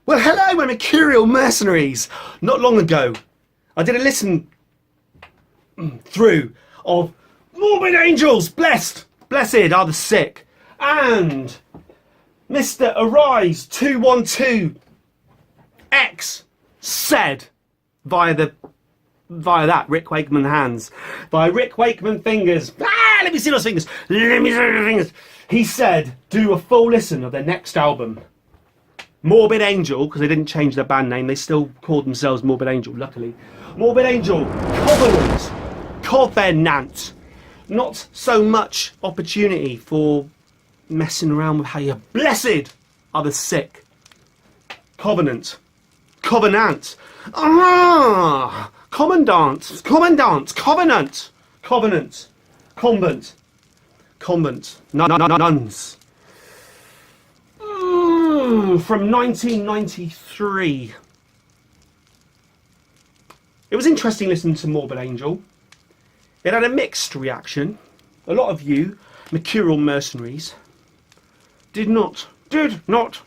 Well, hello, my Mercurial mercenaries. Not long ago, I did a listen through of Morbid Angels, blessed are the sick, and Mr. Arise 212X said via that Rick Wakeman hands, via Rick Wakeman fingers. Let me see those fingers. Let me see those fingers. He said, do a full listen of their next album, Morbid Angel, because they didn't change their band name. They still called themselves Morbid Angel, luckily. Morbid Angel, Covenant. Not so much opportunity for messing around with how you're blessed are the sick. Covenant. Ah! Commandant. Convent. Nuns. From 1993. It was interesting listening to Morbid Angel. It had a mixed reaction. A lot of you, Mercurial mercenaries, did not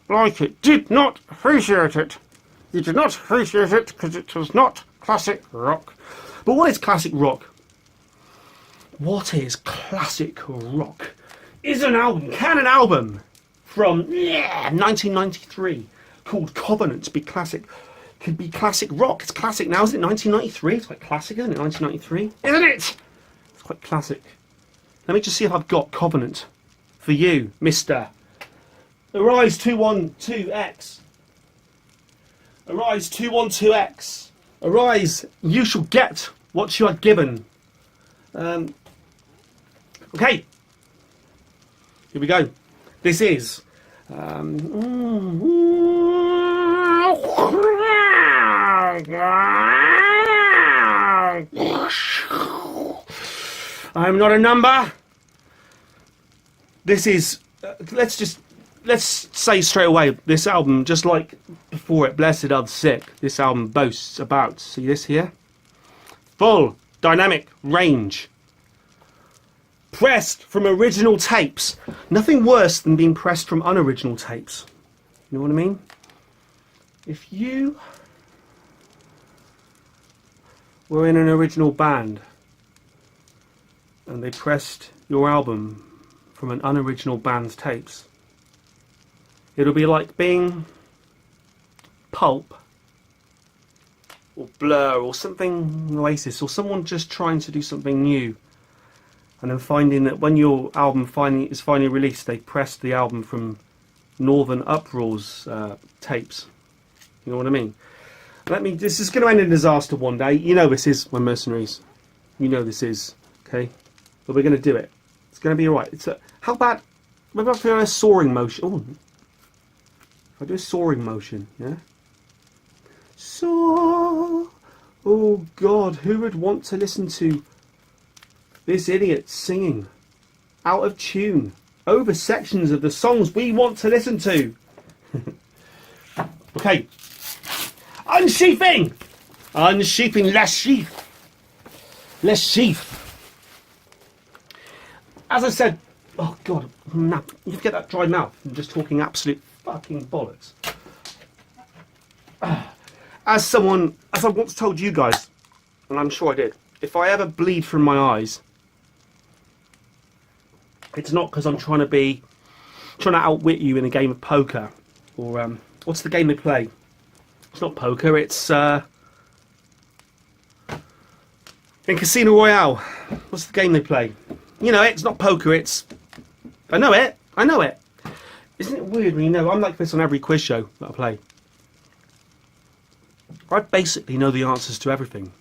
like it, did not appreciate it. You did not appreciate it because it was not classic rock. But what is classic rock? What is classic rock? Is an album, can an album from 1993 called Covenant be classic? Could be classic rock. It's classic now, isn't it? 1993. It's quite classic, isn't it? 1993, isn't it? It's quite classic. Let me just see if I've got Covenant for you, Mister Arise 212X. Arise 212X. Arise, you shall get what you are given. Okay. Here we go. This is. I'm not a number. This is. Let's say straight away, this album, just like before it, Blessed Are the Sick, this album boasts about, see this here? Full dynamic range. Pressed from original tapes. Nothing worse than being pressed from unoriginal tapes. You know what I mean? If you were in an original band and they pressed your album from an unoriginal band's tapes, it'll be like being Pulp or Blur or something, Oasis, or someone just trying to do something new, and then finding that when your album is finally released, they pressed the album from Northern Uproar's tapes. You know what I mean? This is going to end in disaster one day. You know this is, my mercenaries. You know this is, okay? But we're going to do it. It's going to be alright. How bad? Maybe if I do a soaring motion. Oh, if I do a soaring motion, yeah? Soar. Oh God, who would want to listen to this idiot singing out of tune over sections of the songs we want to listen to? Okay. Unsheathing! Unsheathing, less sheath. Less sheath. As I said, oh God, you get that dry mouth from just talking absolute fucking bollocks. As I once told you guys, and I'm sure I did, if I ever bleed from my eyes, it's not because I'm trying to outwit you in a game of poker, or what's the game they play? It's not poker, it's in Casino Royale. What's the game they play? You know it, it's not poker, it's... I know it. Isn't it weird when you know? I'm like this on every quiz show that I play. I basically know the answers to everything.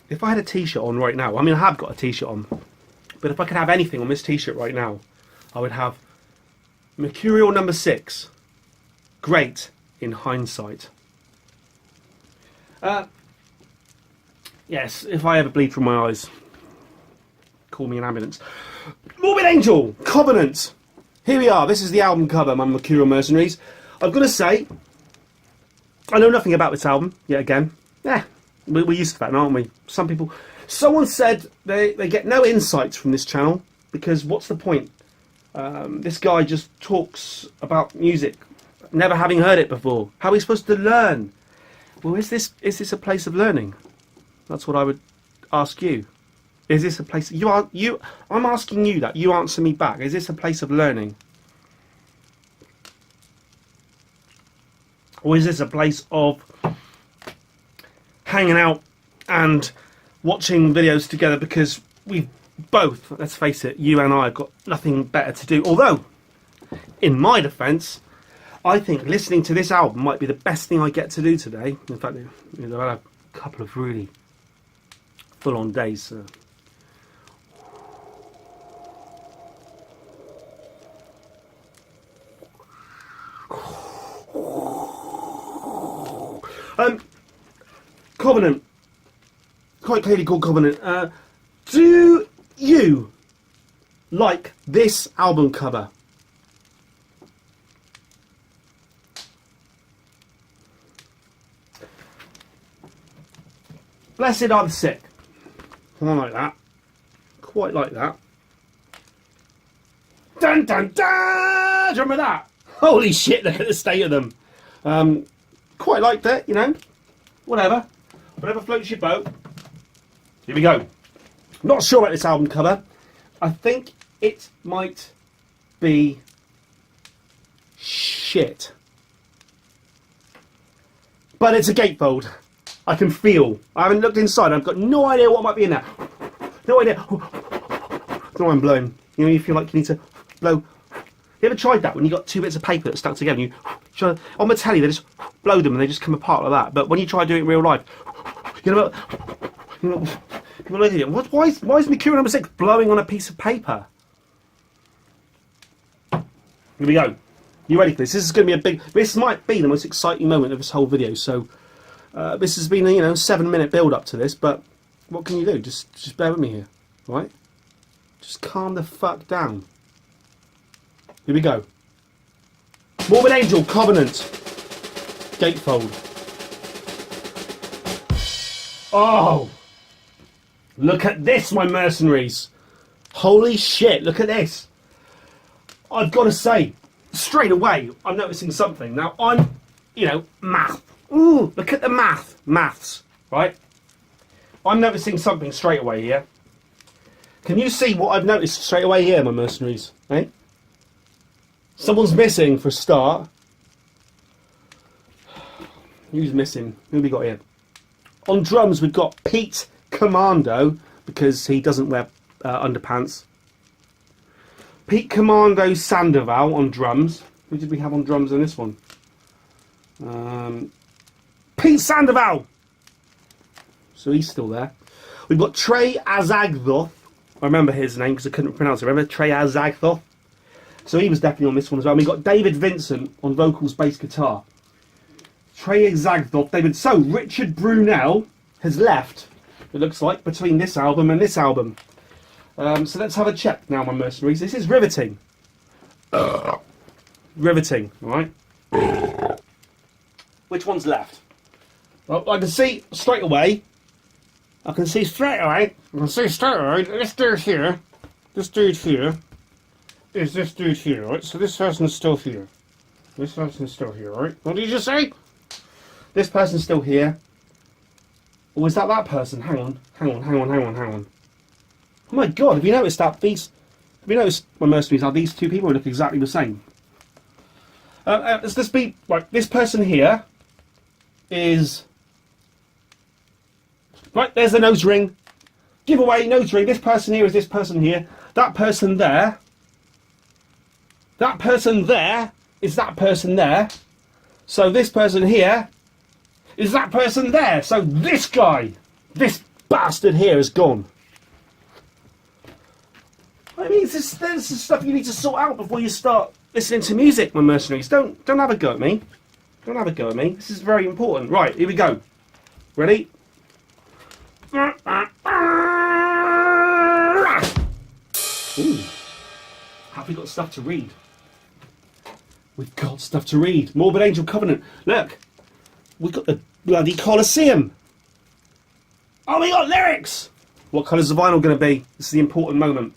If I had a t-shirt on right now, I mean I have got a t-shirt on, but if I could have anything on this t-shirt right now, I would have Mercurial number 6. Great in hindsight. Yes, if I ever bleed from my eyes, call me an ambulance. Morbid Angel, Covenant. Here we are. This is the album cover, my Mercurial mercenaries. I've got to say, I know nothing about this album yet again. Yeah, we're used to that, aren't we? Someone said they get no insights from this channel because what's the point? This guy just talks about music never having heard it before. How are we supposed to learn? Well, is this a place of learning? That's what I would ask you. Is this a place... I'm asking you that. You answer me back. Is this a place of learning? Or is this a place of hanging out and watching videos together because we've both, let's face it, you and I have got nothing better to do. Although, in my defence, I think listening to this album might be the best thing I get to do today. In fact, I've had a couple of really full-on days. So. Covenant. Quite clearly called Covenant. Do you like this album cover? Blessed are the sick. Something like that. Quite like that. Dun dun dun! Do you remember that? Holy shit, look at the state of them. Quite like that, you know. Whatever. Whatever floats your boat. Here we go. Not sure about this album cover. I think it might be shit. But it's a gatefold. I can feel. I haven't looked inside. I've got no idea what might be in there. No idea. No, I'm blowing. You know, you feel like you need to blow. You ever tried that when you got two bits of paper that stuck together? And you on the telly, they just blow them and they just come apart like that. But when you try to do it in real life, people look at you. Why is Mercurial number 6 blowing on a piece of paper? Here we go. You ready for this? This is going to be a big. This might be the most exciting moment of this whole video. So this has been a 7-minute build up to this. But what can you do? Just bear with me here, right? Just calm the fuck down. Here we go. Morbid Angel, Covenant, Gatefold. Oh! Look at this, my mercenaries. Holy shit, look at this. I've got to say, straight away, I'm noticing something. Now, I'm, math. Ooh, look at the maths, right? I'm noticing something straight away here. Can you see what I've noticed straight away here, my mercenaries? Eh? Someone's missing for a start. Who's missing? Who have we got here? On drums, we've got Pete Commando, because he doesn't wear underpants. Pete Commando Sandoval on drums. Who did we have on drums in this one? Pete Sandoval! So he's still there. We've got Trey Azagthoth. I remember his name because I couldn't pronounce it. Remember Trey Azagthoth? So he was definitely on this one as well. And we've got David Vincent on vocals, bass, guitar. Trey Azagthoth, David. So Richard Brunel has left, it looks like, between this album and this album. So let's have a check now, my mercenaries. This is riveting. Riveting, right? Which one's left? Well, I can see straight away. This dude here. This dude here. Is this dude here, right? So this person's still here. This person's still here, right? What did you say? This person's still here. Or is that person? Hang on. Oh my god, have you noticed that have you noticed, my mercenaries, how these two people look exactly the same? Let's this be, right, this person here is, right, there's the nose ring. Giveaway, nose ring. This person here is this person here. That person there. That person there is that person there. So this person here is that person there. So this guy, this bastard here is gone. I mean, this is stuff you need to sort out before you start listening to music, my mercenaries. Don't have a go at me. Don't have a go at me. This is very important. Right, here we go. Ready? Ooh. Have we got stuff to read? We've got stuff to read. Morbid Angel Covenant. Look. We've got the bloody Colosseum. Oh, we got lyrics. What colour's the vinyl going to be? This is the important moment.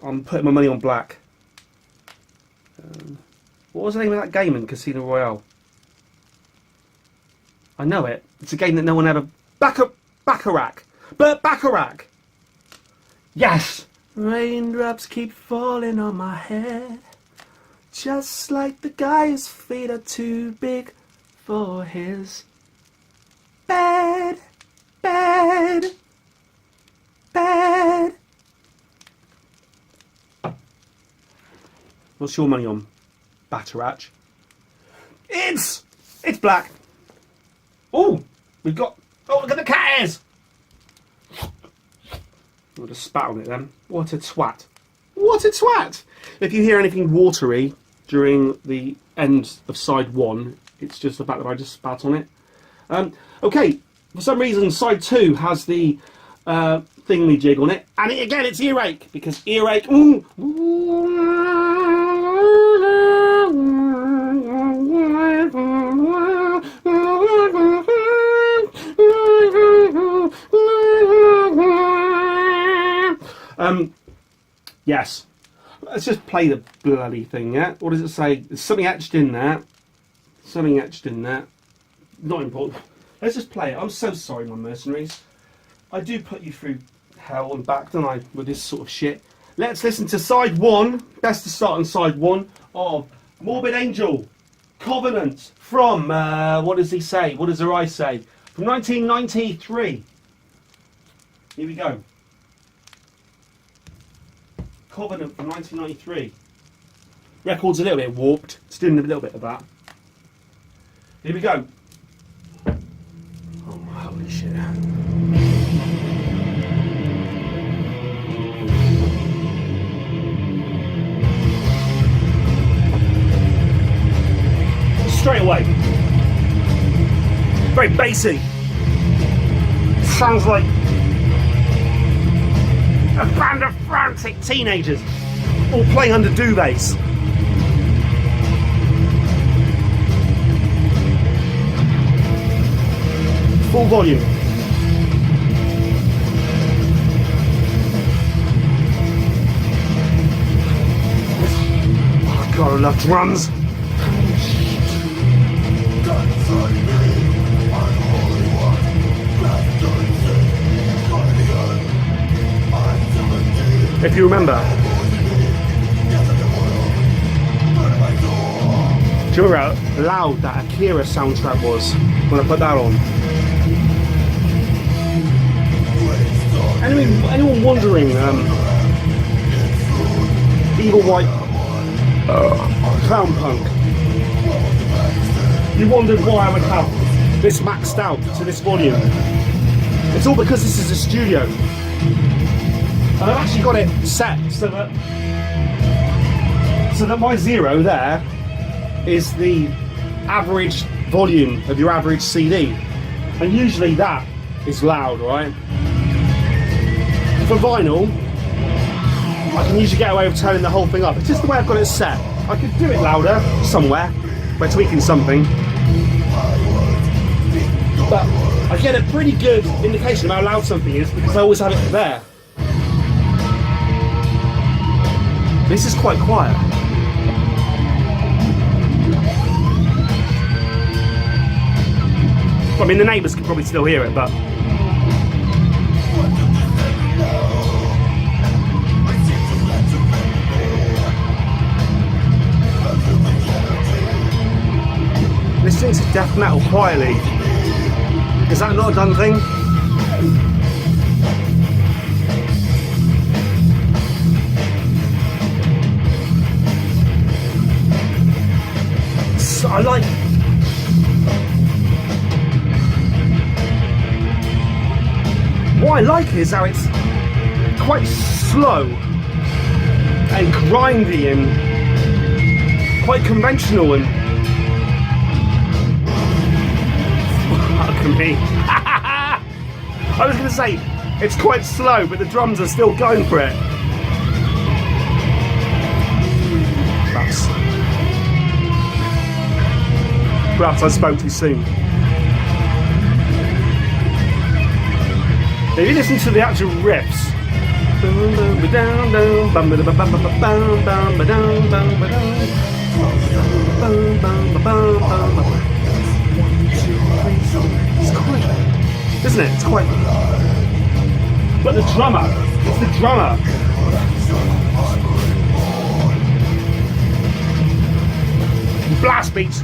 I'm putting my money on black. What was the name of that game in Casino Royale? I know it. It's a game that no one ever... Baccarat. Baccarat. Yes. Raindrops keep falling on my head, just like the guy's feet are too big for his bed. What's your money on, Batterach? It's black. Oh, we've got... Oh, look at the cat ears! I'll just spat on it then. What a twat. What a twat! If you hear anything watery during the end of side 1, it's just the fact that I just spat on it. Okay, for some reason side 2 has the thingy-jig on it. And again, it's earache, because earache... Yes. Let's just play the bloody thing, yeah? What does it say? There's something etched in there. Something etched in there. Not important. Let's just play it. I'm so sorry, my mercenaries. I do put you through hell and back, don't I, with this sort of shit. Let's listen to side 1. Best to start on side 1 of Morbid Angel. Covenant from, what does he say? What does I say? From 1993. Here we go. Covenant from 1993. Record's a little bit warped. It's doing a little bit of that. Here we go. Oh, holy shit. Straight away. Very bassy. Sounds like a band of frantic teenagers all playing under duvets. Full volume. Oh God, I love drums. If you remember, do you remember how loud that Akira soundtrack was when I put that on? Anyone wondering, Evil White Clown Punk, you wondered why I would have this maxed out to this volume? It's all because this is a studio. And I've actually got it set so that my 0 there is the average volume of your average CD. And usually that is loud, right? For vinyl, I can usually get away with turning the whole thing up. It's just the way I've got it set. I could do it louder somewhere by tweaking something. But I get a pretty good indication of how loud something is because I always have it there. This is quite quiet. I mean, the neighbours can probably still hear it, but... Listening to death metal quietly, is that not a done thing? I like... What I like is how it's quite slow and grindy and quite conventional and... Fuck me. I was going to say, it's quite slow, but the drums are still going for it. Perhaps I spoke too soon. If you listen to the actual riffs, Boom, boom, boom, boom, boom. 1, 2, 3. It's quite, isn't it? It's quite. But the drummer, it's the drummer. Blast beats.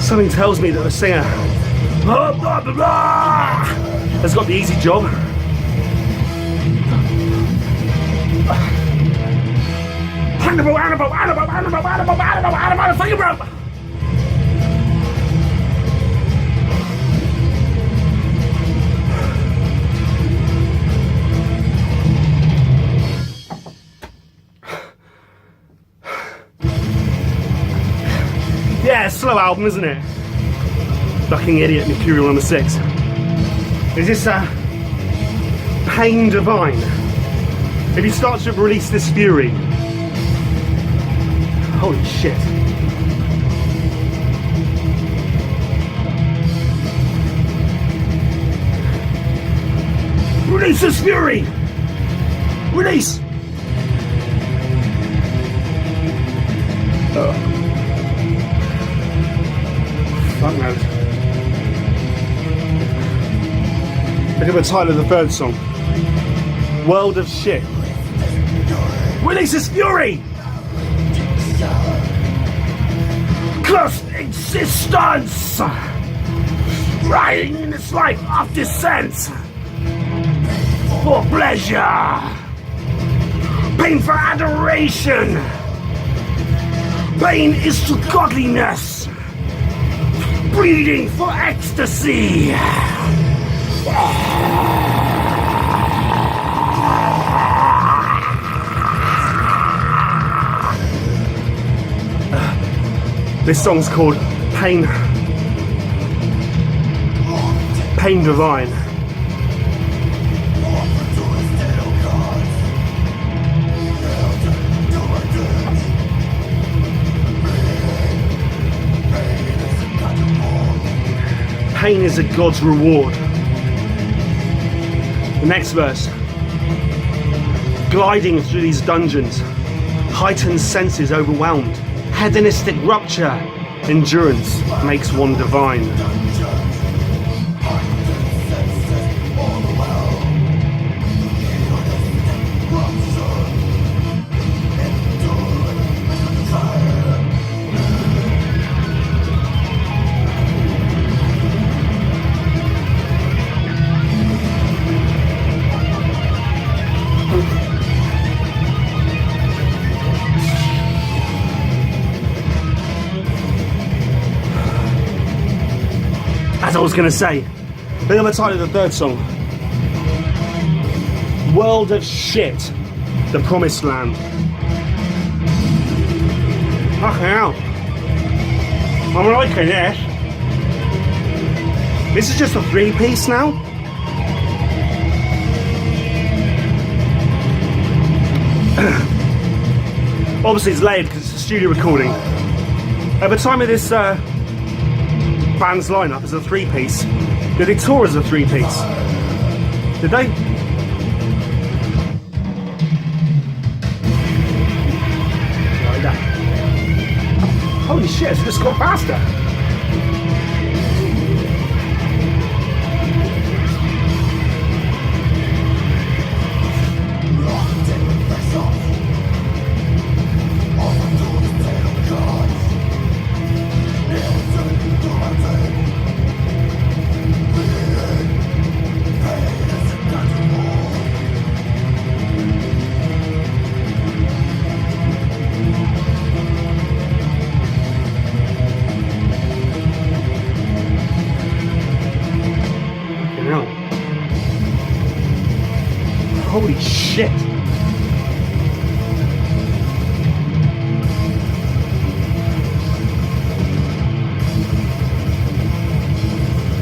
Something tells me that the singer has got the easy job. Yeah, slow album, isn't it? Fucking idiot, Mercurial number 6. Is this pain divine? If he starts to release this fury, holy shit. Release this fury! Release! Fuck knows. Look at the title of the third song. World of Shit. Release this fury! Cursed existence! Riding in this life of descent! For pleasure! Pain for adoration! Pain is to godliness! Breeding for ecstasy! This song's called Pain Divine. Pain is a God's reward. The next verse. Gliding through these dungeons, heightened senses overwhelmed, hedonistic rupture, endurance makes one divine. As I was going to say, look at the title of the third song. World of Shit, the Promised Land. Fucking hell. I'm liking this. This is just a 3-piece now? Obviously it's layered because it's a studio recording. At the time of this band's lineup as a 3-piece. Did they tour as a 3-piece? Did they? Like that. Holy shit, it's just got faster. Holy shit.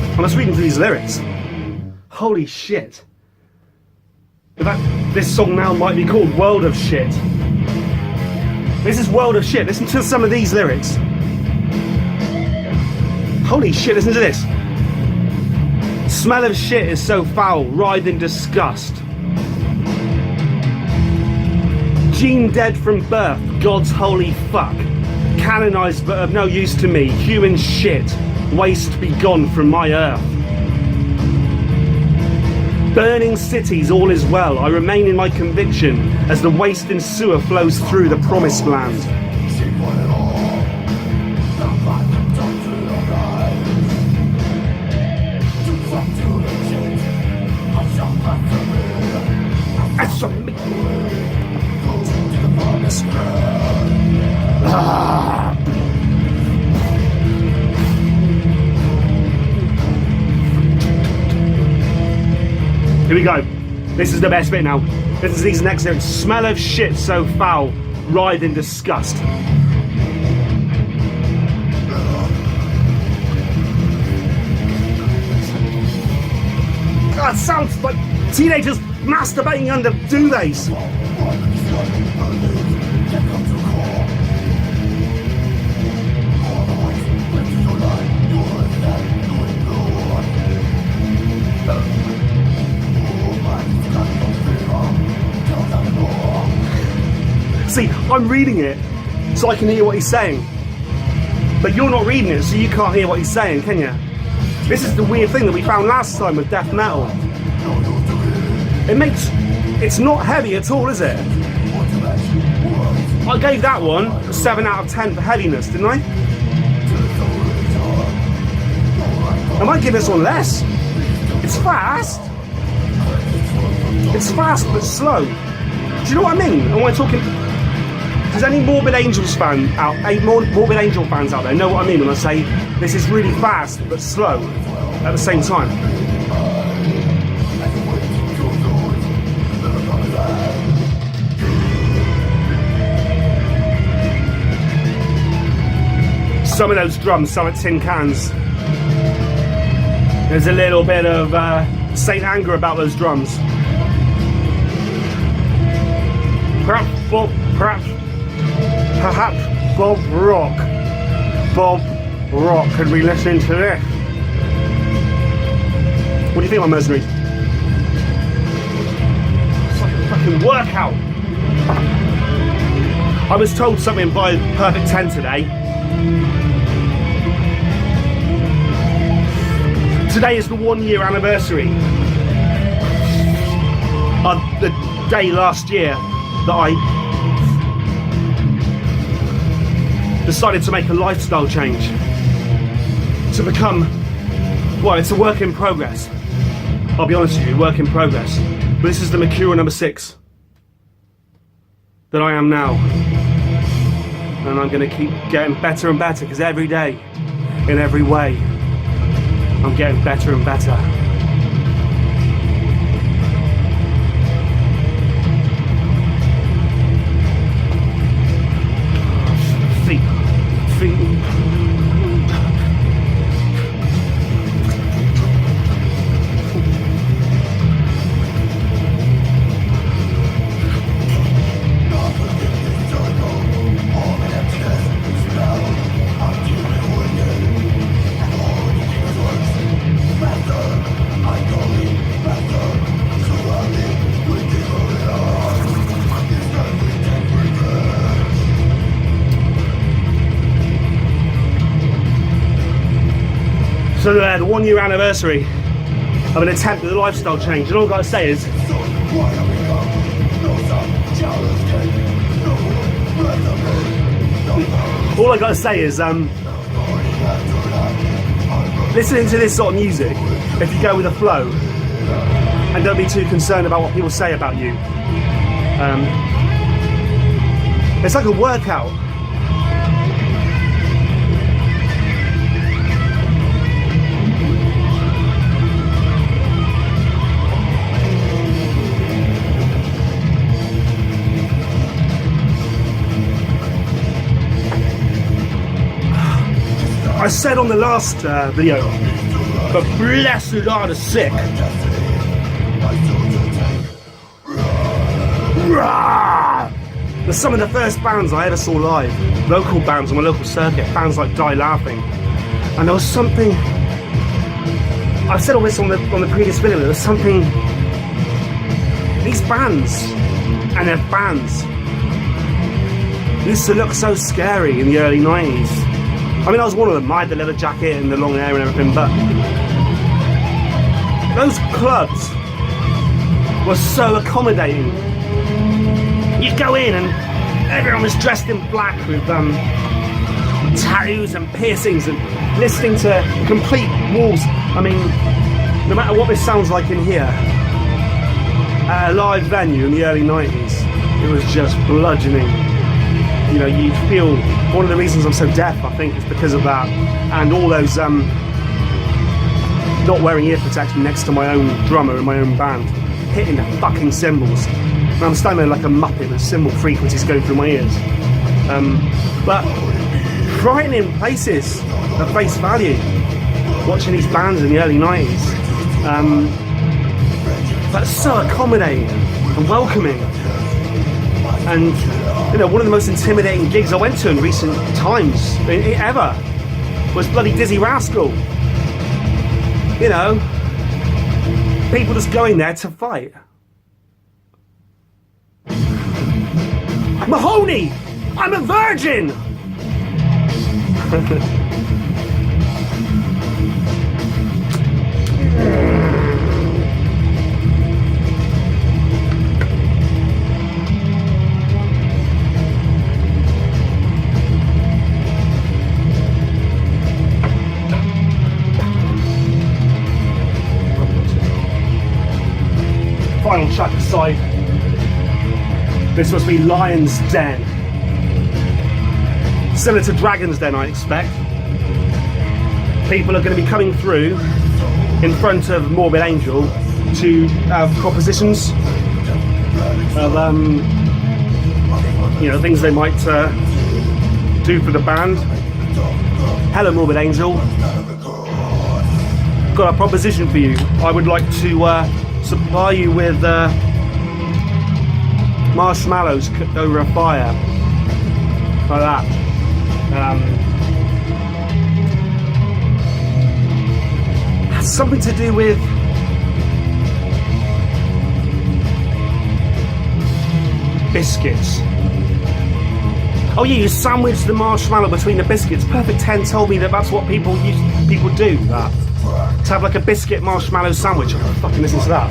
I was reading through these lyrics. Holy shit. That this song now might be called World of Shit. This is World of Shit. Listen to some of these lyrics. Holy shit, listen to this. Smell of shit is so foul, writhe in disgust. Gene dead from birth, God's holy fuck. Canonized but of no use to me, human shit. Waste be gone from my earth. Burning cities, all is well. I remain in my conviction as the waste and sewer flows through the promised land. Here we go. This is the best bit now. This is these next lyrics. Smell of shit so foul, writhe in disgust. God, it sounds like teenagers masturbating under duvets. See, I'm reading it so I can hear what he's saying. But you're not reading it, so you can't hear what he's saying, can you? This is the weird thing that we found last time with death metal. It's not heavy at all, is it? I gave that one a 7 out of 10 for heaviness, didn't I? I might give this one less. It's fast. It's fast but slow. Do you know what I mean? Am I talking? Does any Morbid Angels fans out there know what I mean when I say this is really fast but slow at the same time? Some of those drums sound like tin cans. There's a little bit of Saint anger about those drums. Perhaps Bob Rock could be listening to this. What do you think, my mercenary? It's like a fucking workout. I was told something by Perfect 10 today. Today is the 1 year anniversary of the day last year that I decided to make a lifestyle change to become, well, it's a work in progress. I'll be honest with you, work in progress. But this is the Mercurial number 6 that I am now. And I'm going to keep getting better and better, because every day, in every way, I'm getting better and better. So the 1 year anniversary of an attempt at a lifestyle change, and all I've got to say is, listening to this sort of music, if you go with the flow and don't be too concerned about what people say about you, it's like a workout. I said on the last video, but blessed are the sick. They're some of the first bands I ever saw live. Local bands on my local circuit, bands like Die Laughing. And there was something, I've said all this on the previous video, there was something, these bands and their fans used to look so scary in the early 90s. I mean, I was one of them. I had the leather jacket and the long hair and everything, but those clubs were so accommodating. You'd go in and everyone was dressed in black with tattoos and piercings and listening to complete walls. I mean, no matter what this sounds like in here, at a live venue in the early 90s, it was just bludgeoning. You know, you'd feel, one of the reasons I'm so deaf, I think, is because of that. And all those, not wearing ear protection next to my own drummer in my own band, hitting the fucking cymbals. And I'm standing there like a muppet with cymbal frequencies going through my ears. But frightening places at face value, watching these bands in the early 90s. But so accommodating and welcoming. And, you know, one of the most intimidating gigs I went to in recent times, ever, was bloody Dizzy Rascal. You know, people just going there to fight. Mahoney! I'm a virgin! Final track aside, this must be Lion's Den. Similar to Dragon's Den, I expect. People are going to be coming through in front of Morbid Angel to have propositions of, you know, things they might do for the band. Hello, Morbid Angel. Got a proposition for you. I would like to supply you with marshmallows cooked over a fire, like that. Has something to do with biscuits. Oh yeah, you sandwich the marshmallow between the biscuits. Perfect 10 told me that that's what people do. That. To have like a biscuit marshmallow sandwich. I'm gonna fucking listen to that.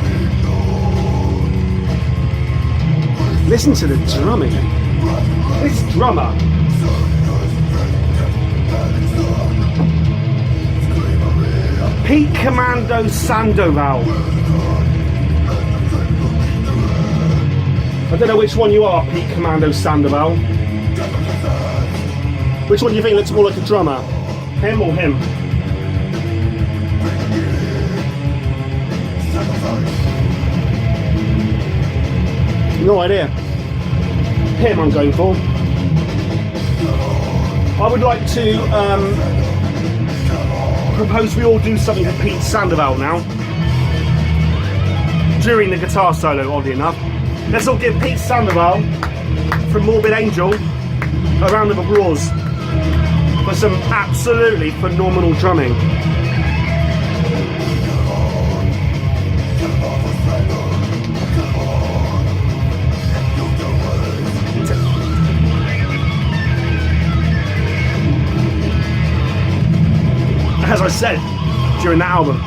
Listen to the drumming. This drummer. Pete Commando Sandoval. I don't know which one you are, Pete Commando Sandoval. Which one do you think looks more like a drummer? Him or him? No idea. Him I'm going for. I would like to propose we all do something for Pete Sandoval now. During the guitar solo, oddly enough. Let's all give Pete Sandoval from Morbid Angel a round of applause for some absolutely phenomenal drumming. As I said during that album,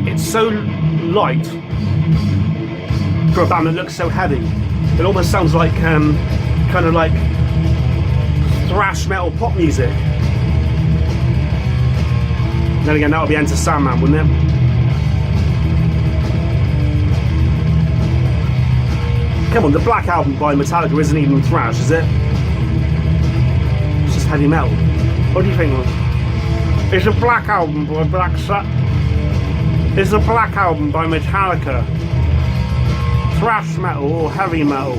it's so light for a band that looks so heavy. It almost sounds like kind of like thrash metal pop music. Then again, that would be Enter Sandman, wouldn't it? Come on, the Black Album by Metallica isn't even thrash, is it? It's just heavy metal. What do you think? It's a Black Album by It's a Black Album by Metallica. Thrash metal or heavy metal?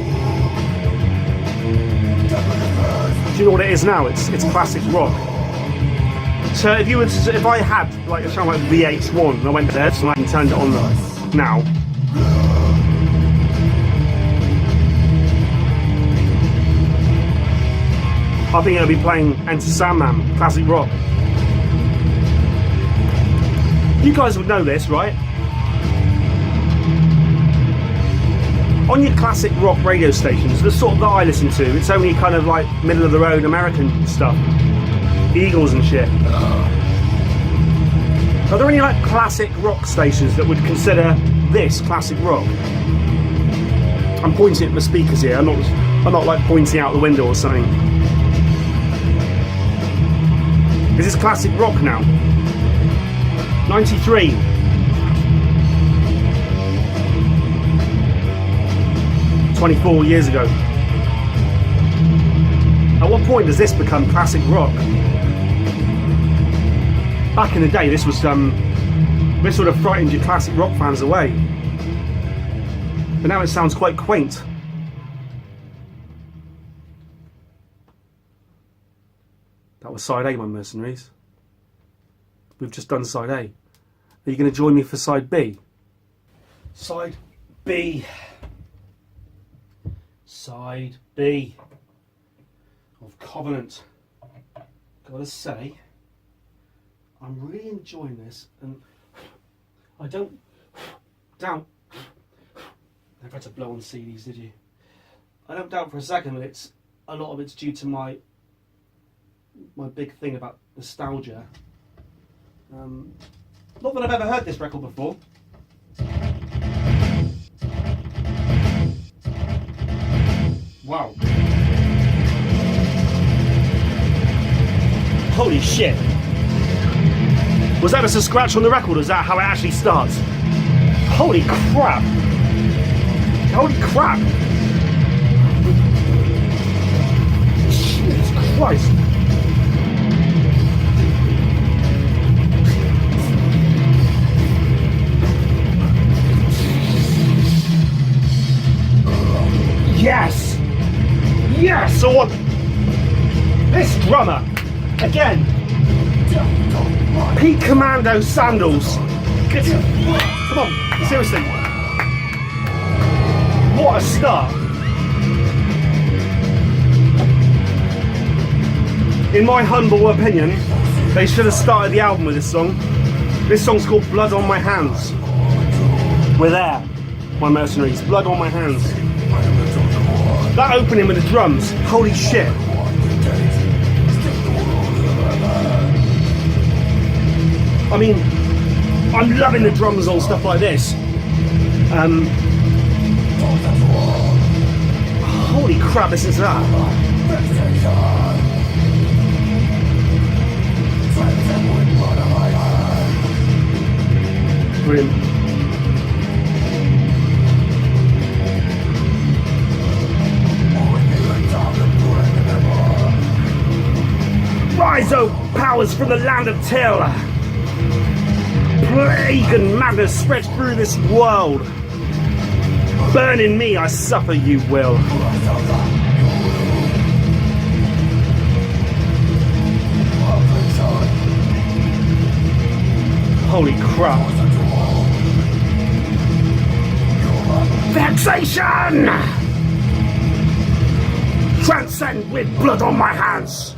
Do you know what it is now? It's classic rock. So if I had like a channel like VH1 and I went there and I turned it on now. I think it'll be playing Enter Sandman, classic rock. You guys would know this, right? On your classic rock radio stations, the sort that I listen to, it's only kind of like middle of the road American stuff. Eagles and shit. Are there any like classic rock stations that would consider this classic rock? I'm pointing at the speakers here, I'm not like pointing out the window or something. Is this classic rock now? 93. "24 years ago. At what point does this become classic rock? Back in the day, this was this would have frightened your classic rock fans away. But now it sounds quite quaint. That was side A, my mercenaries. We've just done side A. Are you going to join me for side B? Side B. Side B of Covenant. Gotta say, I'm really enjoying this, and I don't doubt. Never had to blow on CDs, did you? I don't doubt for a second that a lot of it's due to my big thing about nostalgia. Not that I've ever heard this record before. Wow. Holy shit. Was that just a scratch on the record, or is that how it actually starts? Holy crap. Holy crap. Jesus Christ. Yes! Yes! I want this drummer again. Pete Commando sandals. Come on, seriously. What a start. In my humble opinion, they should have started the album with this song. This song's called Blood on My Hands. We're there, my mercenaries. Blood on my hands. That opening with the drums, holy shit. I mean, I'm loving the drums on stuff like this. Holy crap, listen to that. Brilliant. Rise, O powers from the land of Till! Plague and madness spread through this world. Burn in me, I suffer you will. Holy crap. Vexation! Transcend with blood on my hands.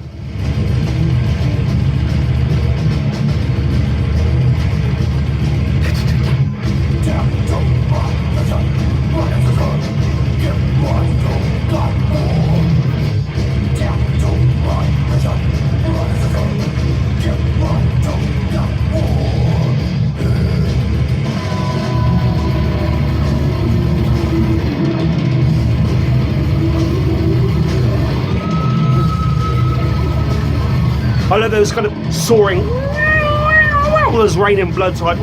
I love those kind of soaring, those raining blood type.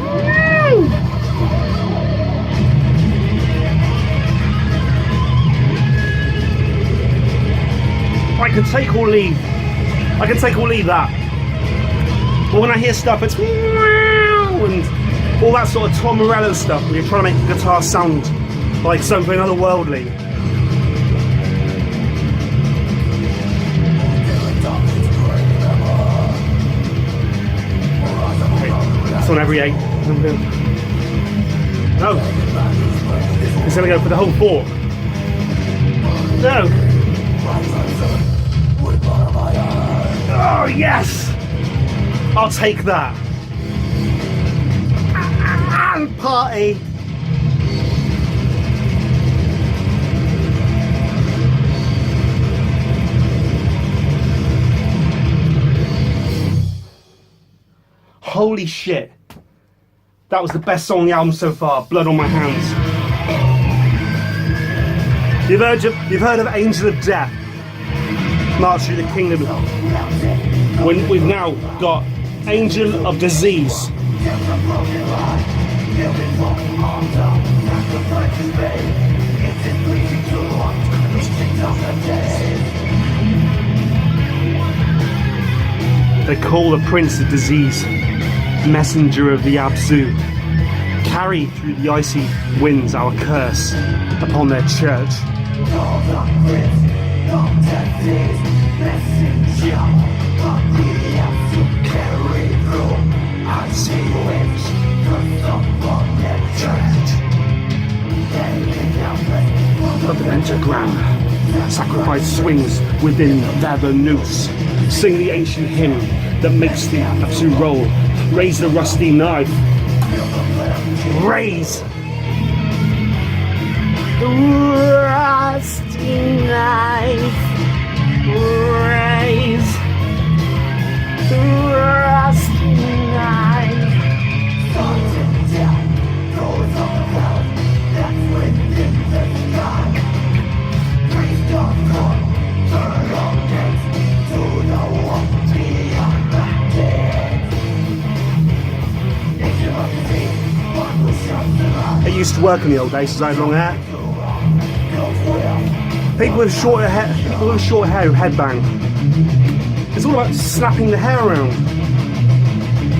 I can take or leave. I can take or leave that. But when I hear stuff, it's and all that sort of Tom Morello stuff, where you're trying to make the guitar sound like something otherworldly. That's on every 8. No. It's going to go for the whole 4. No. Oh, yes! I'll take that. And party. Holy shit. That was the best song on the album so far. Blood on My Hands. You've heard of Angel of Death. March through the Kingdom. When we've now got Angel of Disease. They call the Prince of Disease, messenger of the Abzu. Carry through the icy winds our curse upon their church. Of the pentagram, sacrifice swings within their noose. Sing the ancient hymn that makes the Abzu roll. Raise the rusty knife. Raise the rusty knife. Raise the rusty knife. I used to work in the old days because I had long hair. People with short hair who headbang. It's all about slapping the hair around.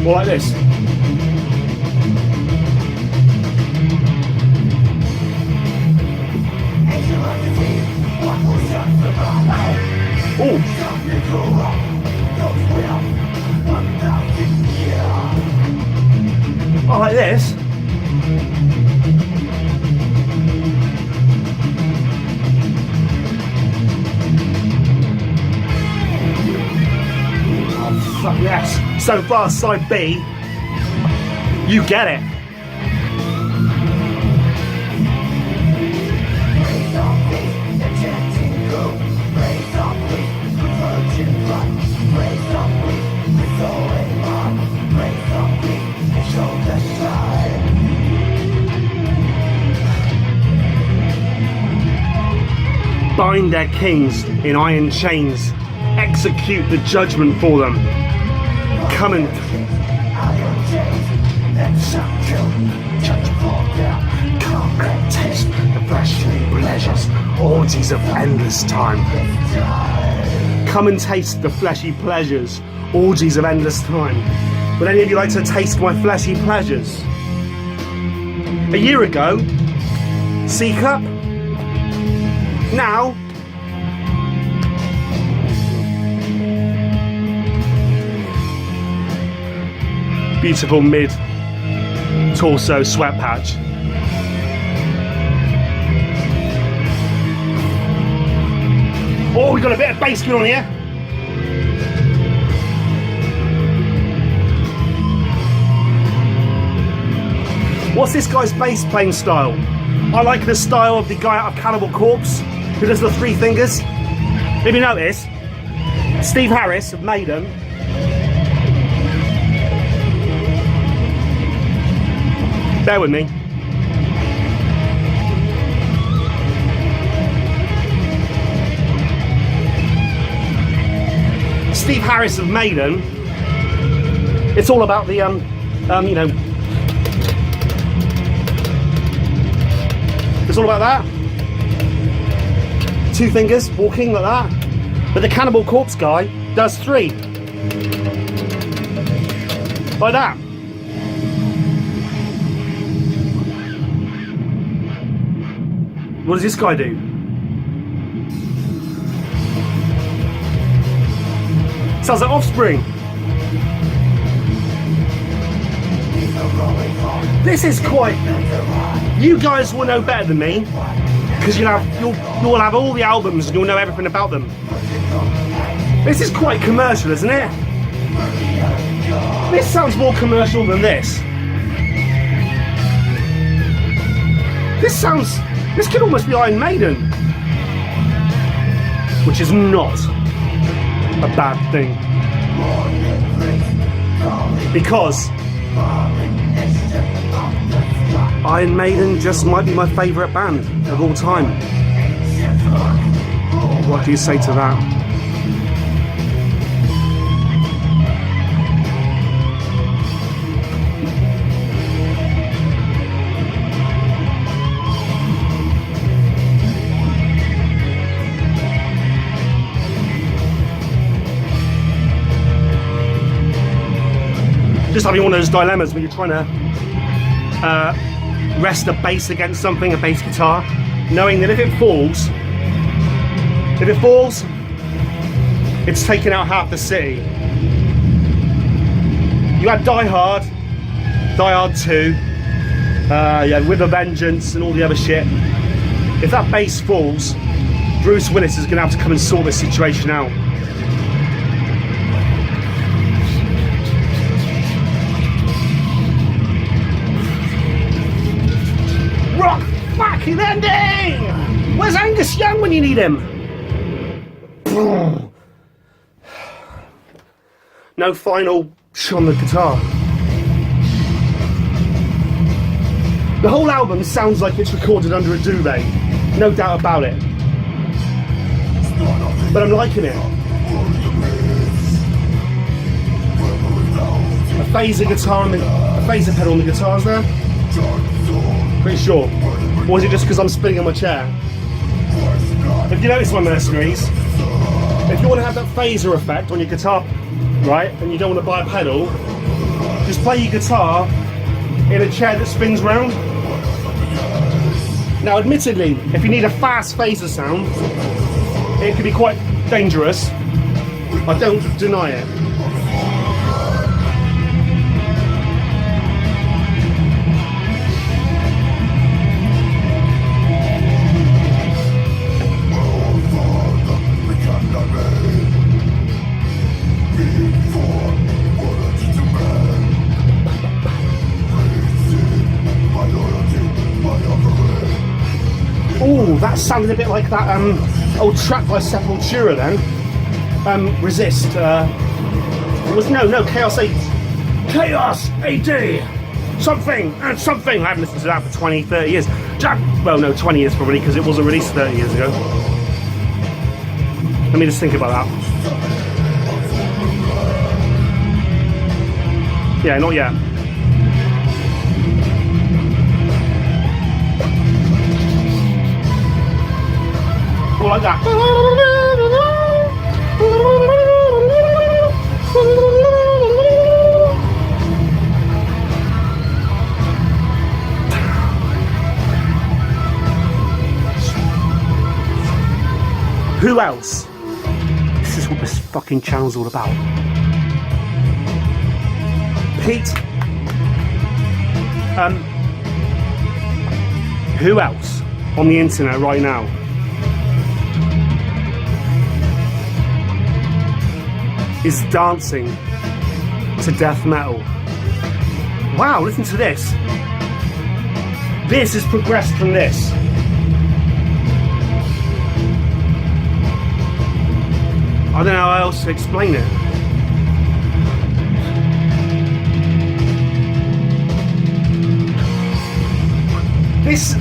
Or like this. Oh! Oh, like this. Oh, fuck yes. So far, side B, you get it. Bind their kings in iron chains, execute the judgment for them. Come and taste the fleshly pleasures, orgies of endless time. Come and taste the fleshy pleasures, orgies of endless time. Would any of you like to taste my fleshy pleasures? A year ago, C cup. Now, beautiful mid-torso sweat patch. Oh, we've got a bit of bass going on here. What's this guy's bass playing style? I like the style of the guy out of Cannibal Corpse who does the 3 fingers. If you notice, Steve Harris of Maiden. Bear with me. Steve Harris of Maiden. It's all about the you know. It's all about that. 2 fingers, walking like that. But the Cannibal Corpse guy does 3. Like that. What does this guy do? Sounds like Offspring. This is quite... You guys will know better than me, because you'll have all the albums and you'll know everything about them. This is quite commercial, isn't it? This sounds more commercial than this. This could almost be Iron Maiden, which is not a bad thing, because Iron Maiden just might be my favourite band of all time. What do you say to that? Just having one of those dilemmas where you're trying to rest a bass against something, a bass guitar, knowing that if it falls, it's taking out half the city. You had Die Hard 2, yeah, With a Vengeance and all the other shit. If that bass falls, Bruce Willis is going to have to come and sort this situation out. Rock fucking ending! Where's Angus Young when you need him? No final on the guitar. The whole album sounds like it's recorded under a duvet, no doubt about it. But I'm liking it. A phaser guitar and a phaser pedal on the guitars there. Pretty sure. Or is it just because I'm spinning on my chair? If you notice my mercenaries, if you want to have that phaser effect on your guitar, right, and you don't want to buy a pedal, just play your guitar in a chair that spins round. Now admittedly, if you need a fast phaser sound, it can be quite dangerous. I don't deny it. Ooh, that sounded a bit like that old track by Sepultura then. Resist. It was no Chaos 8. Chaos AD! Something and something. I haven't listened to that for 20, 30 years. Well, no, 20 years probably, because it wasn't released 30 years ago. Let me just think about that. Yeah, not yet. Or like that. Who else? This is what this fucking channel's all about. Pete. Who else on the internet right now is dancing to death metal? Wow, listen to this. This has progressed from this. I don't know how else to explain it. This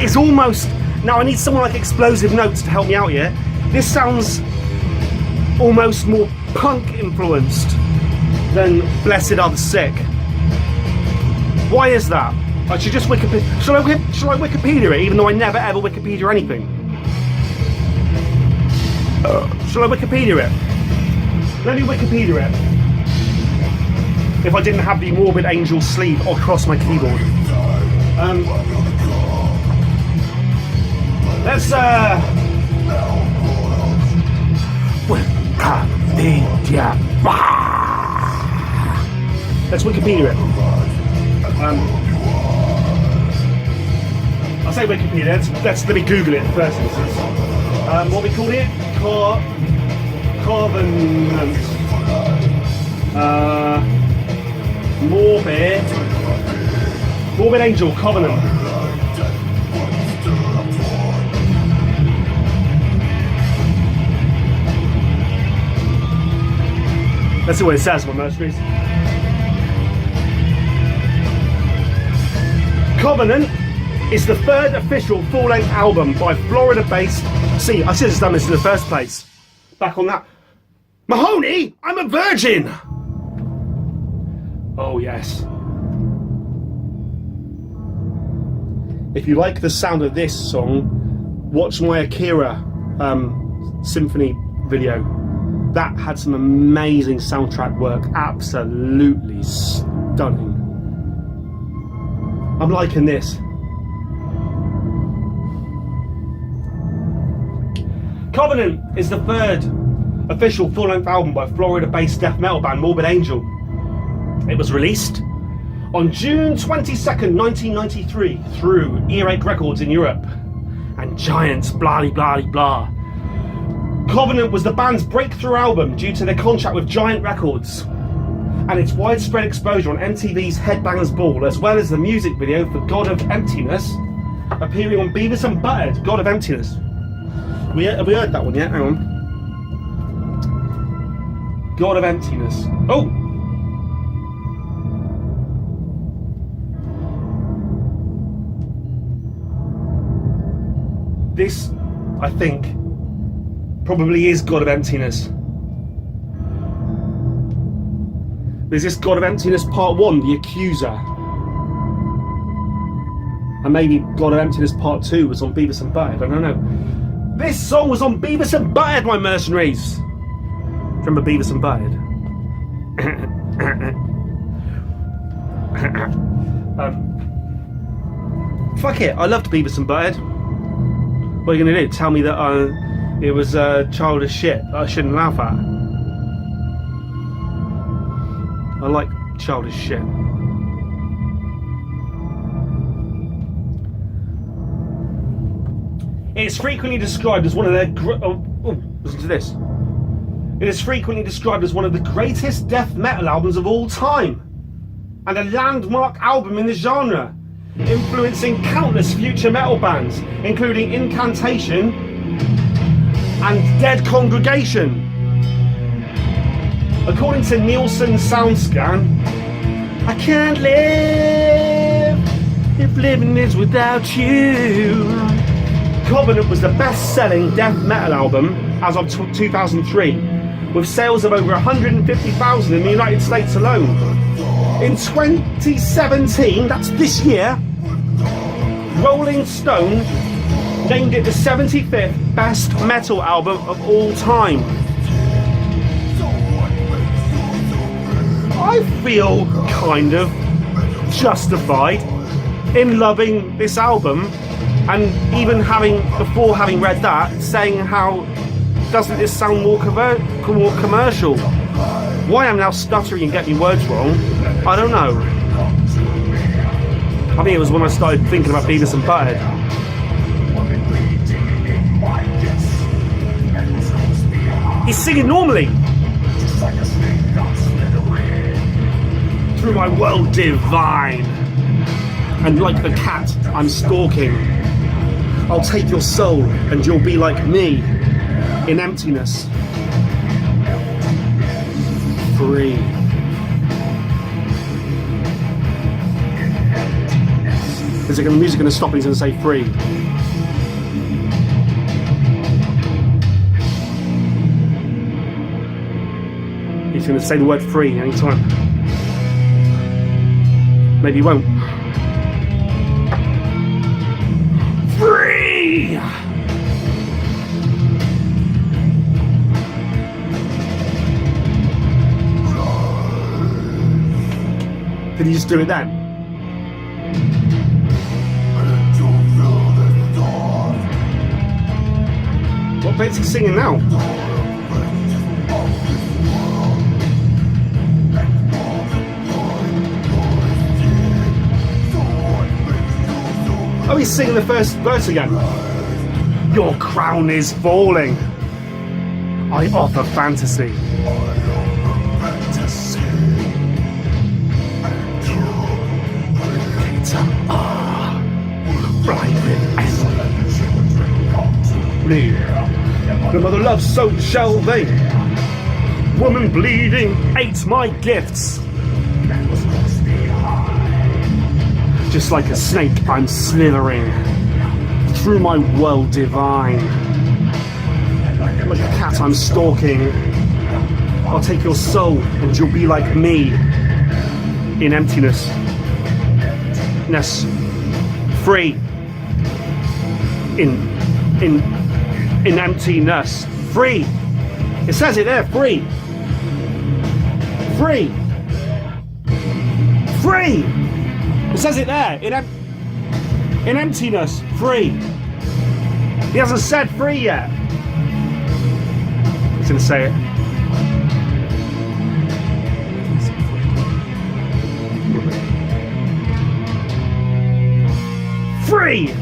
is almost... Now I need someone like Explosive Notes to help me out here. This sounds almost more punk influenced than Blessed Are the Sick. Why is that? I should just Wikipedia. Shall I Wikipedia it, even though I never ever Wikipedia anything? Shall I Wikipedia it? Let me Wikipedia it. If I didn't have the Morbid Angel sleeve across my keyboard. Let's Wikipedia. Let's Wikipedia it. I'll say Wikipedia. Let me Google it first instance. What we call it? Covenant. Morbid Angel Covenant. Let's see what it says on Mercurial. Covenant is the third official full-length album by Florida-based... See, I should have done this in the first place. Back on that. Mahoney, I'm a virgin! Oh, yes. If you like the sound of this song, watch my Akira symphony video. That had some amazing soundtrack work. Absolutely stunning. I'm liking this. Covenant is the third official full-length album by Florida-based death metal band Morbid Angel. It was released on June 22nd, 1993 through Earache Records in Europe and Giants blah blah blah. Covenant was the band's breakthrough album due to their contract with Giant Records and its widespread exposure on MTV's Headbangers Ball, as well as the music video for God of Emptiness appearing on Beavis and Butthead. God of Emptiness. Have we heard that one yet? Hang on. God of Emptiness. Oh! This, I think, probably is God of Emptiness. There's this God of Emptiness Part 1, The Accuser. And maybe God of Emptiness Part 2 was on Beavis and Butthead, I don't know. This song was on Beavis and Butthead, my mercenaries! Remember Beavis and Butthead? Fuck it, I loved Beavis and Butthead. What are you going to do? Tell me that it was childish shit that I shouldn't laugh at? I like childish shit. It is frequently described as one of their... listen to this. It is frequently described as one of the greatest death metal albums of all time, and a landmark album in the genre, influencing countless future metal bands, including Incantation and Dead Congregation. According to Nielsen SoundScan, I can't live if living is without you. Covenant was the best-selling death metal album as of 2003, with sales of over 150,000 in the United States alone. In 2017, that's this year, Rolling Stone named it the 75th best metal album of all time. I feel kind of justified in loving this album, and even before having read that, saying how doesn't this sound more commercial? Why I'm now stuttering and getting words wrong, I don't know. I think it was when I started thinking about Beavis and Butthead. He's singing normally. Through my world divine. And like the cat I'm stalking, I'll take your soul and you'll be like me in emptiness. Free. Is the music going to stop and he's going to say free? He's going to say the word free anytime. Maybe he won't. Free! Did he just do it then? What bit's he singing now? Let me sing the first verse again. Your crown is falling. I offer fantasy. The mother loves so shall they. Woman bleeding ate my gifts. Just like a snake I'm slithering through my world divine. Like a cat I'm stalking. I'll take your soul and you'll be like me in emptiness. Free. In emptiness. Free. It says it there, free. Free. Free. It says it there, in emptiness, free. He hasn't said free yet. He's gonna say it. Free!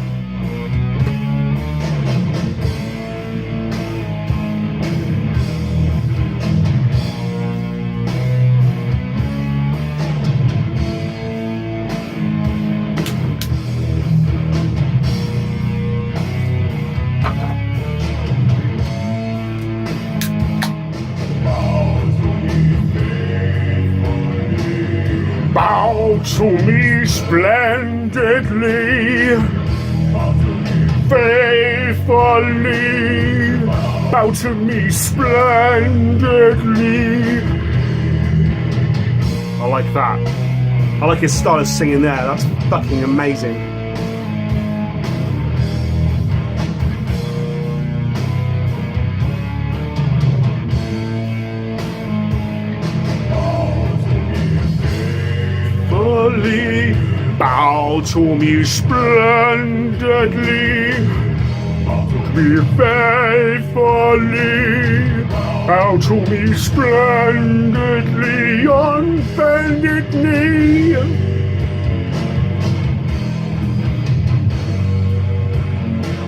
Bow to me splendidly, faithfully. Bow to me splendidly. I like that. I like his style of singing there. That's fucking amazing. Bow to me splendidly, be faithfully. Bow to me splendidly on bended knee.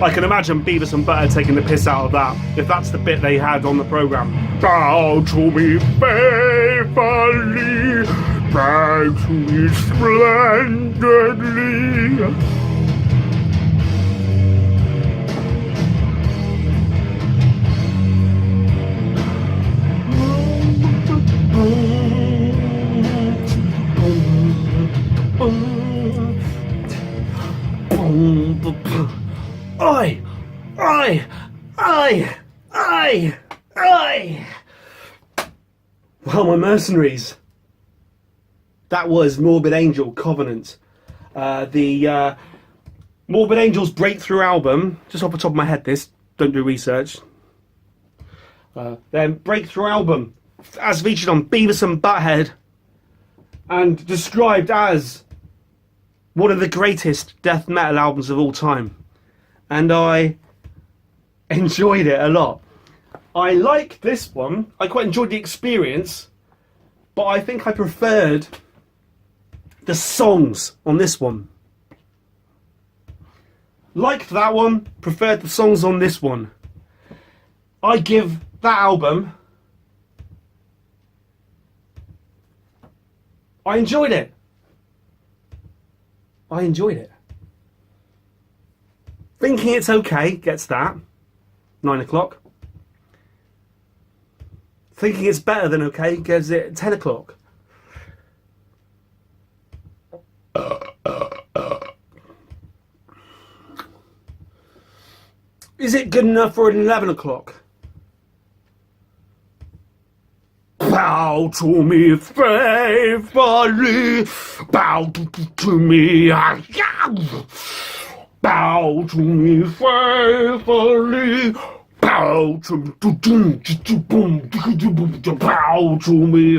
I can imagine Beavis and Butthead taking the piss out of that, if that's the bit they had on the programme. Bow to me faithfully. Bow to me splendidly. Oi! Oi! Oi! Oi! Oi! Well, my mercenaries. That was Morbid Angel, Covenant. The Morbid Angel's breakthrough album, just off the top of my head this, don't do research. Their breakthrough album, as featured on Beavis and Butthead, and described as one of the greatest death metal albums of all time. And I enjoyed it a lot. I like this one. I quite enjoyed the experience, but I think I preferred the songs on this one. Liked that one, preferred the songs on this one. I give that album, I enjoyed it. I enjoyed it. Thinking It's Okay gets that, 9 o'clock. Thinking It's Better Than Okay gets it 10 o'clock. Is it good enough for 11 o'clock? Bow to me faithfully. Bow to me. Bow to me faithfully. Bow to me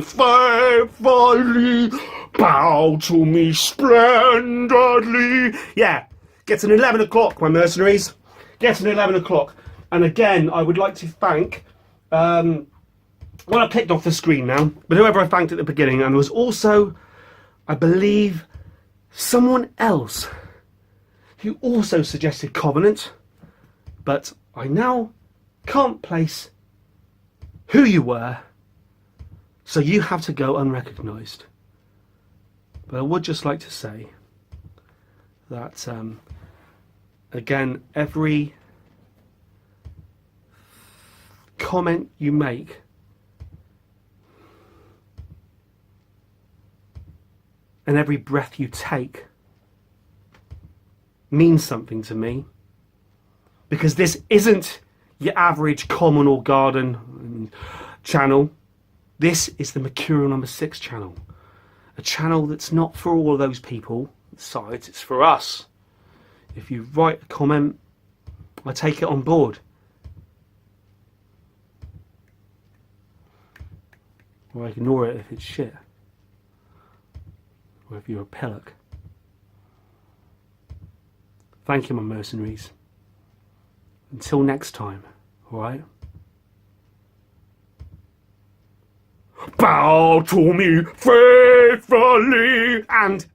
faithfully. Bow to me splendidly. Yeah, gets an 11 o'clock, my mercenaries. Gets an 11 o'clock. And again, I would like to thank, well, I've clicked off the screen now, but whoever I thanked at the beginning, and was also, I believe, someone else who also suggested Covenant, but I now can't place who you were, so you have to go unrecognised. But I would just like to say that, again, every comment you make and every breath you take means something to me, because this isn't your average common or garden channel. This is the Mercurial number 6 channel, a channel that's not for all of those people sides, it's for us. If you write a comment, I take it on board, or I ignore it if it's shit, or if you're a pillock. Thank you, my mercenaries. Until next time, alright? Bow to me faithfully and